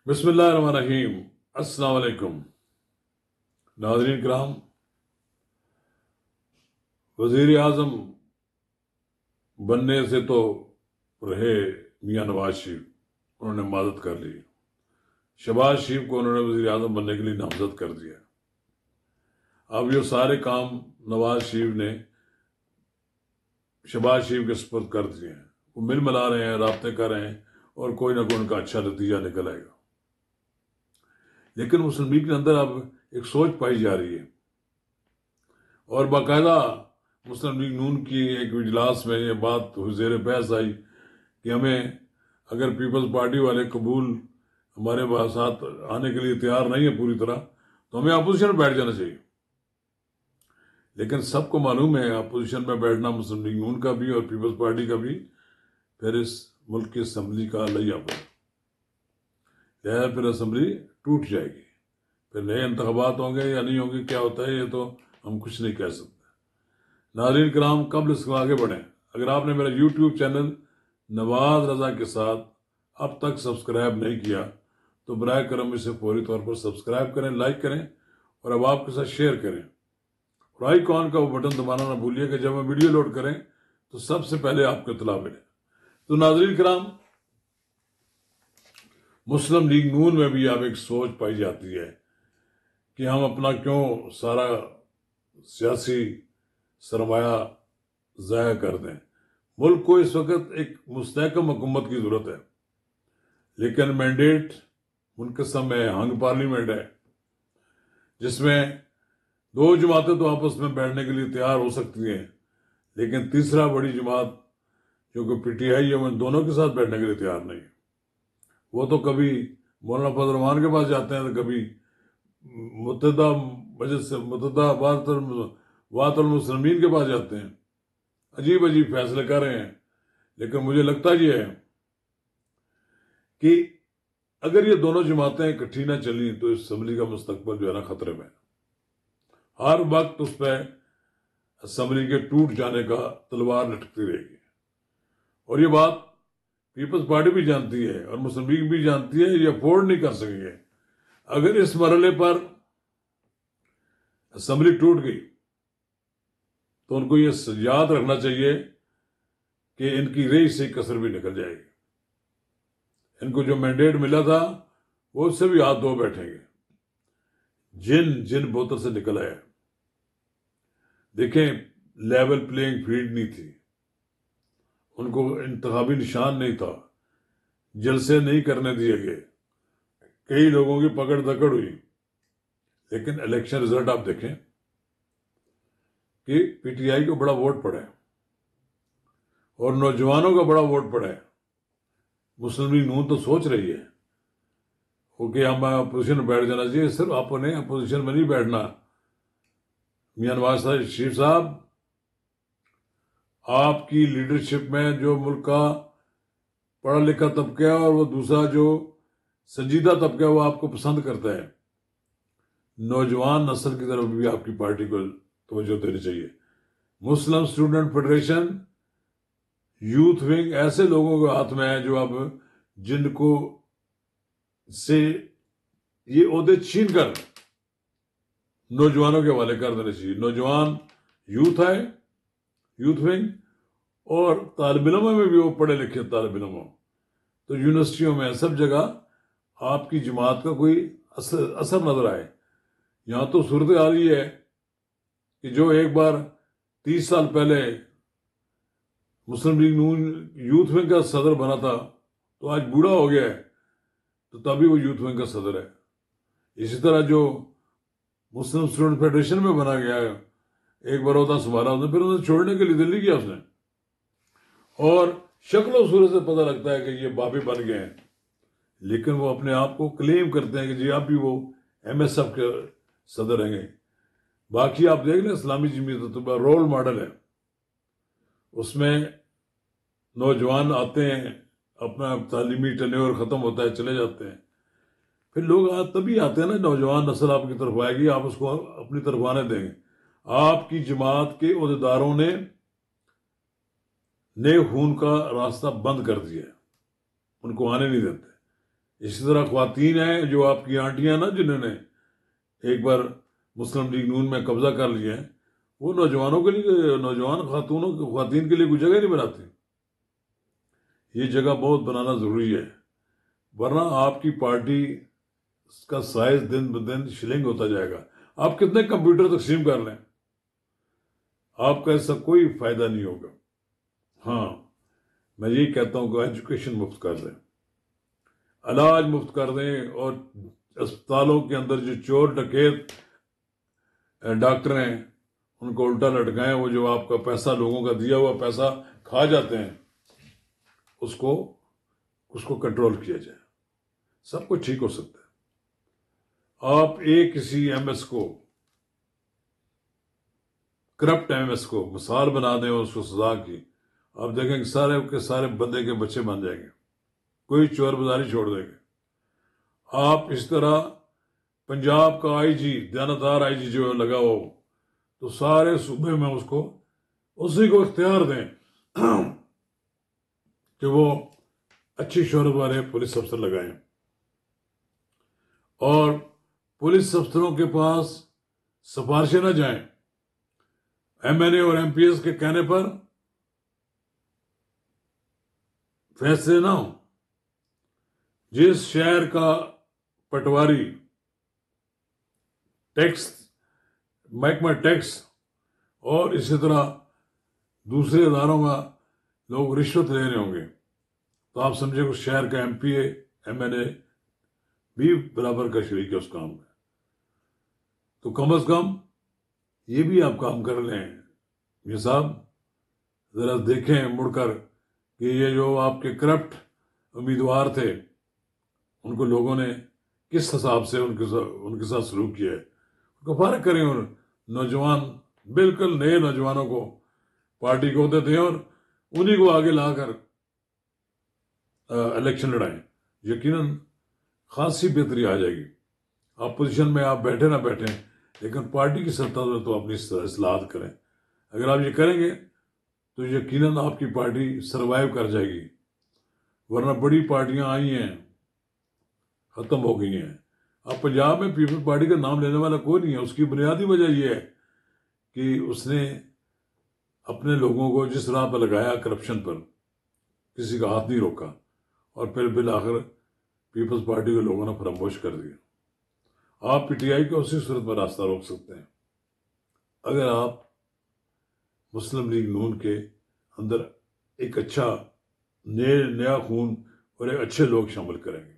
بسم اللہ الرحمن الرحیم۔ السلام علیکم ناظرین کرام، وزیر اعظم بننے سے تو رہے میاں نواز شریف، انہوں نے مدد کر لی۔ شہباز شریف کو انہوں نے وزیر اعظم بننے کے لیے نامزد کر دیا۔ اب یہ سارے کام نواز شریف نے شہباز شریف کے سپرد کر دیے ہیں۔ وہ مل ملا رہے ہیں، رابطے کر رہے ہیں، اور کوئی نہ کوئی ان کا اچھا نتیجہ نکل آئے گا۔ لیکن مسلم لیگ کے اندر اب ایک سوچ پائی جا رہی ہے، اور باقاعدہ مسلم لیگ نون کی ایک اجلاس میں یہ بات زیر بحث آئی کہ ہمیں اگر پیپلز پارٹی والے قبول ہمارے ساتھ آنے کے لیے تیار نہیں ہے پوری طرح، تو ہمیں اپوزیشن میں بیٹھ جانا چاہیے۔ لیکن سب کو معلوم ہے اپوزیشن میں بیٹھنا مسلم لیگ نون کا بھی اور پیپلز پارٹی کا بھی پھر اس ملک کی اسمبلی کا لیا پڑے، لہذا پھر اسمبلی ٹوٹ جائے گی، پھر نئے انتخابات ہوں گے یا نہیں ہوں گے، کیا ہوتا ہے یہ تو ہم کچھ نہیں کہہ سکتے۔ ناظرین کرام، قبل اس کو آگے بڑھیں، اگر آپ نے میرا یوٹیوب چینل نواز رضا کے ساتھ اب تک سبسکرائب نہیں کیا تو برائے کرم اسے فوری طور پر سبسکرائب کریں، لائک کریں، اور اب آپ کے ساتھ شیئر کریں، اور آئیکن کا وہ بٹن دبانا نہ بھولیے کہ جب ہم ویڈیو لوڈ کریں تو سب سے پہلے آپ کو اطلاع ملے۔ تو ناظرین کرام، مسلم لیگ نون میں بھی اب ایک سوچ پائی جاتی ہے کہ ہم اپنا کیوں سارا سیاسی سرمایہ ضائع کر دیں۔ ملک کو اس وقت ایک مستحکم حکومت کی ضرورت ہے، لیکن مینڈیٹ منقسم ہے، ہنگ پارلیمنٹ ہے، جس میں دو جماعتیں تو آپس میں بیٹھنے کے لیے تیار ہو سکتی ہیں، لیکن تیسرا بڑی جماعت جو کہ پی ٹی آئی ہے، وہ ان دونوں کے ساتھ بیٹھنے کے لیے تیار نہیں ہے۔ وہ تو کبھی مولانا فضل الرحمان کے پاس جاتے ہیں، تو کبھی متحدہ مجلس سے متحدہ وات المسلمین کے پاس جاتے ہیں، عجیب عجیب فیصلے کر رہے ہیں۔ لیکن مجھے لگتا یہ ہے کہ اگر یہ دونوں جماعتیں اکٹھی نہ چلیں تو اس اسمبلی کا مستقبل جو ہے نا خطرے میں، ہر وقت اس پہ اسمبلی کے ٹوٹ جانے کا تلوار لٹکتی رہے گی۔ اور یہ بات پیپلز پارٹی بھی جانتی ہے اور مسلم لیگ بھی جانتی ہے، یہ افورڈ نہیں کر سکیں گے۔ اگر اس مرحلے پر اسمبلی ٹوٹ گئی تو ان کو یہ یاد رکھنا چاہیے کہ ان کی رئی سے کسر بھی نکل جائے گی۔ ان کو جو مینڈیٹ ملا تھا وہ اس سے بھی ہاتھ دھو بیٹھیں گے۔ جن بوتل سے نکل آیا، دیکھیں لیول پلینگ فیلڈ نہیں تھی، ان کو انتخابی نشان نہیں تھا، جلسے نہیں کرنے دیے گئے، کئی لوگوں کی پکڑ دکڑ ہوئی۔ لیکن الیکشن رزلٹ آپ دیکھیں کہ پی ٹی آئی کو بڑا ووٹ پڑا ہے اور نوجوانوں کا بڑا ووٹ پڑا ہے۔ مسلم لیگ نون تو سوچ رہی ہے کہ ہم اپوزیشن میں بیٹھ جانا چاہیے۔ صرف آپ نے اپوزیشن میں نہیں بیٹھنا، میاں نواز شریف صاحب، آپ کی لیڈرشپ میں جو ملک کا پڑھا لکھا طبقہ ہے اور وہ دوسرا جو سنجیدہ طبقہ ہے وہ آپ کو پسند کرتا ہے۔ نوجوان نسل کی طرف بھی آپ کی پارٹی کو توجہ دینی چاہیے۔ مسلم اسٹوڈنٹ فیڈریشن، یوتھ ونگ ایسے لوگوں کے ہاتھ میں ہے جو اب جن کو سے یہ عہدے چھین کر نوجوانوں کے حوالے کر دینے چاہیے۔ نوجوان یوتھ ہے، یوتھ ونگ، اور طالب علموں میں بھی وہ پڑھے لکھے طالب علم ہوں، تو یونیورسٹیوں میں سب جگہ آپ کی جماعت کا کوئی اثر نظر آئے۔ یہاں تو صورتحال یہ ہے کہ جو ایک بار 30 سال پہلے مسلم لیگ نون یوتھ ونگ کا صدر بنا تھا تو آج بوڑھا ہو گیا ہے، تو تبھی وہ یوتھ ونگ کا صدر ہے۔ اسی طرح جو مسلم اسٹوڈنٹ فیڈریشن میں بنا گیا ہے، ایک بار ہوتا سنبھالا اس نے، پھر اسے چھوڑنے کے لیے دل نہیں کیا اس نے، اور شکل و صورت سے پتہ لگتا ہے کہ یہ بابے بن گئے ہیں، لیکن وہ اپنے آپ کو کلیم کرتے ہیں کہ جی آپ بھی وہ ایم ایس ایف کے صدر ہیں گے۔ باقی آپ دیکھ لیں اسلامی جمعیت تو رول ماڈل ہے، اس میں نوجوان آتے ہیں، اپنا تعلیمی ٹینیور ختم ہوتا ہے، چلے جاتے ہیں، پھر لوگ تبھی آتے ہیں نا، نوجوان نسل آپ کی طرف آئے گی، آپ اس کو اپنی طرف آنے دیں گے۔ آپ کی جماعت کے عہدیداروں نے نئے خون کا راستہ بند کر دیا ہے، ان کو آنے نہیں دیتے۔ اسی طرح خواتین ہیں جو آپ کی آنٹیاں نا، جنہوں نے ایک بار مسلم لیگ نون میں قبضہ کر لیا ہے، وہ نوجوانوں کے لیے، نوجوان خواتین کے لیے کوئی جگہ نہیں بناتی. یہ جگہ بہت بنانا ضروری ہے، ورنہ آپ کی پارٹی کا سائز دن بدن شلنگ ہوتا جائے گا. آپ کتنے کمپیوٹر تقسیم کر لیں، آپ کا ایسا کوئی فائدہ نہیں ہوگا. ہاں، میں یہی کہتا ہوں کہ ایجوکیشن مفت کر دیں، علاج مفت کر دیں، اور اسپتالوں کے اندر جو چور ڈکیت ڈاکٹر ہیں ان کو الٹا لٹکائیں. وہ جو آپ کا پیسہ، لوگوں کا دیا ہوا پیسہ کھا جاتے ہیں، اس کو کنٹرول کیا جائے. سب کچھ ٹھیک ہو سکتا ہے. آپ ایک کسی ایم ایس کو، کرپٹ ایم ایس کو مثال بنا دیں اور اس کو سزا کی، آپ دیکھیں کہ سارے کے سارے بندے کے بچے بن جائیں گے، کوئی چور بازاری چھوڑ دیں گے. آپ اس طرح پنجاب کا آئی جی، دیانتدار آئی جی جو لگا ہو، تو سارے صوبے میں اسی کو اختیار دیں کہ وہ اچھی شہرت والے پولیس افسر لگائیں، اور پولیس افسروں کے پاس سفارشیں نہ جائیں. ایم این اے اور ایم پی ایس کے کہنے پر فیصلے نہ ہوں. جس شہر کا پٹواری ٹیکس، محکمہ ٹیکس اور اسی طرح دوسرے اداروں کا لوگ رشوت لے رہے ہوں گے، تو آپ سمجھے اس شہر کا ایم پی اے، ایم این اے بھی برابر کا شریک ہے اس کام میں. تو کم از کم یہ بھی آپ کام کر لیں. یہ صاحب ذرا دیکھیں مڑ کر کہ یہ جو آپ کے کرپٹ امیدوار تھے، ان کو لوگوں نے کس حساب سے ان کے ساتھ سلوک کیا ہے. ان کو فارغ کریں، اور نوجوان، بالکل نئے نوجوانوں کو پارٹی کو عہدے دیں اور انہی کو آگے لا کر الیکشن لڑائیں. یقیناً خاصی بہتری آ جائے گی. اپوزیشن میں آپ بیٹھے نہ بیٹھیں، لیکن پارٹی کی سطح میں تو اپنی اصلاحات کریں. اگر آپ یہ کریں گے تو یقیناً آپ کی پارٹی سروائیو کر جائے گی. ورنہ بڑی پارٹیاں آئی ہیں، ختم ہو گئی ہیں. اب پنجاب میں پیپل پارٹی کا نام لینے والا کوئی نہیں ہے. اس کی بنیادی وجہ یہ ہے کہ اس نے اپنے لوگوں کو جس راہ پر لگایا، کرپشن پر، کسی کا ہاتھ نہیں روکا، اور پھر بالآخر پیپلز پارٹی کے لوگوں نے فراموش کر دیا. آپ پی ٹی آئی کو اسی صورت میں راستہ روک سکتے ہیں اگر آپ مسلم لیگ نون کے اندر ایک اچھا نیا خون اور ایک اچھے لوگ شامل کریں گے.